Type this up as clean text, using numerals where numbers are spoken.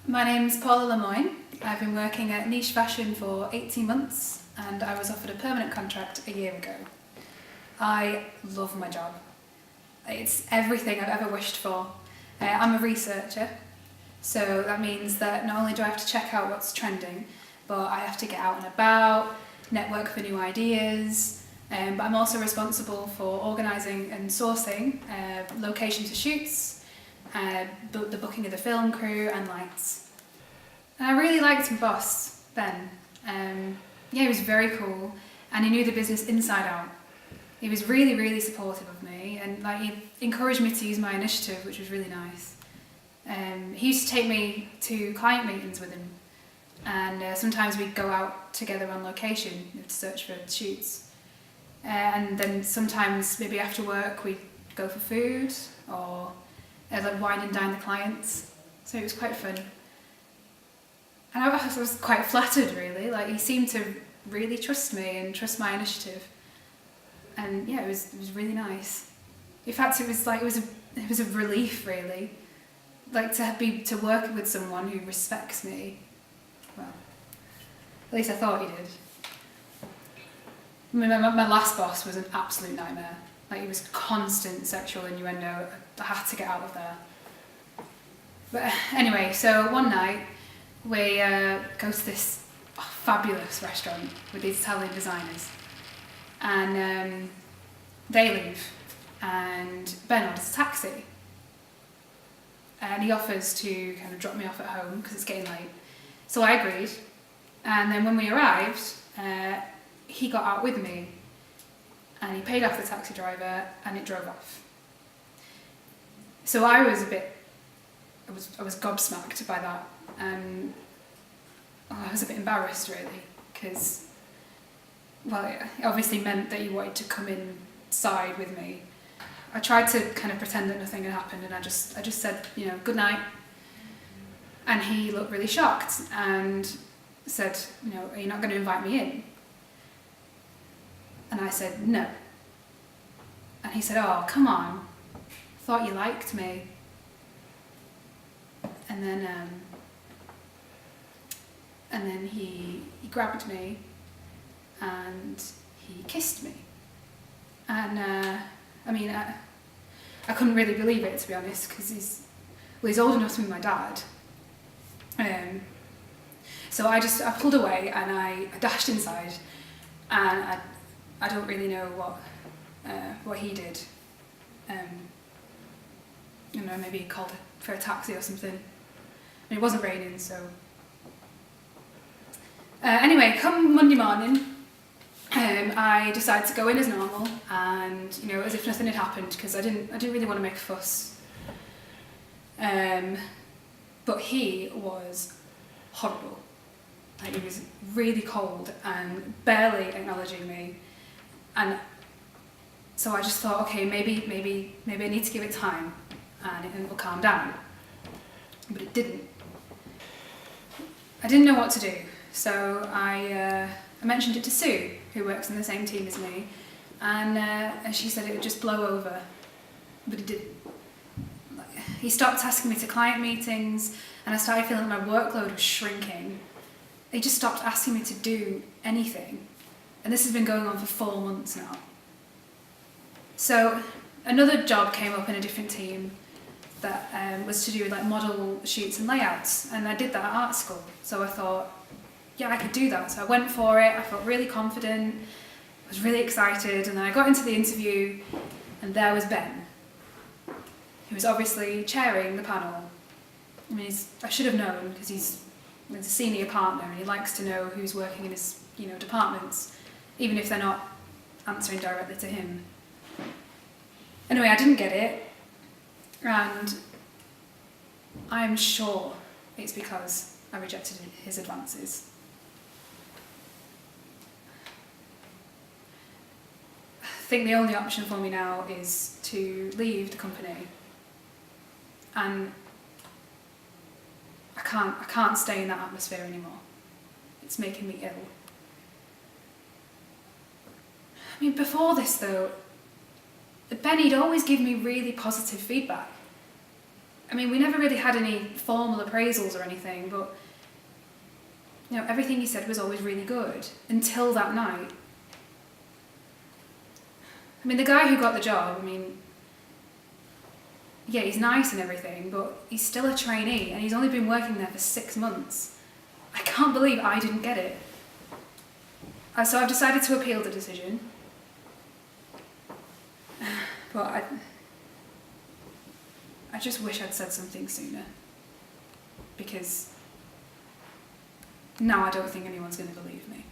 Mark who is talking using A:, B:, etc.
A: My name's Paula Lemoin. I've been working at Niche Fashion for 18 months and I was offered a permanent contract a year ago. I love my job. It's everything I've ever wished for. I'm a researcher, so that means that not only do I have to check out what's trending, but I have to get out and about, network for new ideas, but I'm also responsible for organising and sourcing locations for shoots, the booking of the film crew and lights. And I really liked my boss, Ben. He was very cool and he knew the business inside out. He was really, really supportive of me and he encouraged me to use my initiative, which was really nice. He used to take me to client meetings with him and sometimes we'd go out together on location to search for shoots. And then sometimes maybe after work we'd go for food or wine and dine the clients. So it was quite fun. And I was quite flattered really, he seemed to really trust me and trust my initiative. And it was really nice. In fact, it was a relief really, to work with someone who respects me. Well, at least I thought he did. I mean, my last boss was an absolute nightmare. He was constant sexual innuendo. I had to get out of there. But anyway, so one night we go to this fabulous restaurant with these Italian designers. And they leave and Ben orders a taxi and he offers to kind of drop me off at home because it's getting late, so I agreed. And then when we arrived, he got out with me and he paid off the taxi driver and it drove off. So I was gobsmacked by that. I was a bit embarrassed really because it obviously meant that he wanted to come inside with me. I tried to kind of pretend that nothing had happened and I just said, good night. And he looked really shocked and said, are you not going to invite me in? And I said, no. And he said, oh, come on, I thought you liked me. And then he grabbed me and he kissed me. And I couldn't really believe it, to be honest, because he's old enough to be my dad. So I pulled away and I dashed inside, and I don't really know what he did. Maybe he called for a taxi or something. It wasn't raining, so. Anyway, come Monday morning, I decided to go in as normal and as if nothing had happened because I didn't really want to make a fuss. But he was horrible. He was really cold and barely acknowledging me, and so I just thought, okay, maybe I need to give it time and it will calm down. But it didn't. I didn't know what to do, so I mentioned it to Sue, who works in the same team as me, and she said it would just blow over, but it didn't. He stopped asking me to client meetings, and I started feeling like my workload was shrinking. He just stopped asking me to do anything, and this has been going on for 4 months now. So another job came up in a different team that was to do with model shoots and layouts, and I did that at art school, so I thought, yeah, I could do that. So I went for it, I felt really confident, I was really excited, and then I got into the interview and there was Ben. He was obviously chairing the panel. I should have known because he's a senior partner and he likes to know who's working in his departments, even if they're not answering directly to him. Anyway, I didn't get it, and I'm sure it's because I rejected his advances. I think the only option for me now is to leave the company, and I can't stay in that atmosphere anymore. It's making me ill. Before this though, Benny'd always give me really positive feedback. I mean, we never really had any formal appraisals or anything, but you know, everything he said was always really good until that night. I mean, the guy who got the job, I mean, yeah, he's nice and everything, but he's still a trainee and he's only been working there for 6 months. I can't believe I didn't get it. So I've decided to appeal the decision. But I just wish I'd said something sooner. Because now I don't think anyone's going to believe me.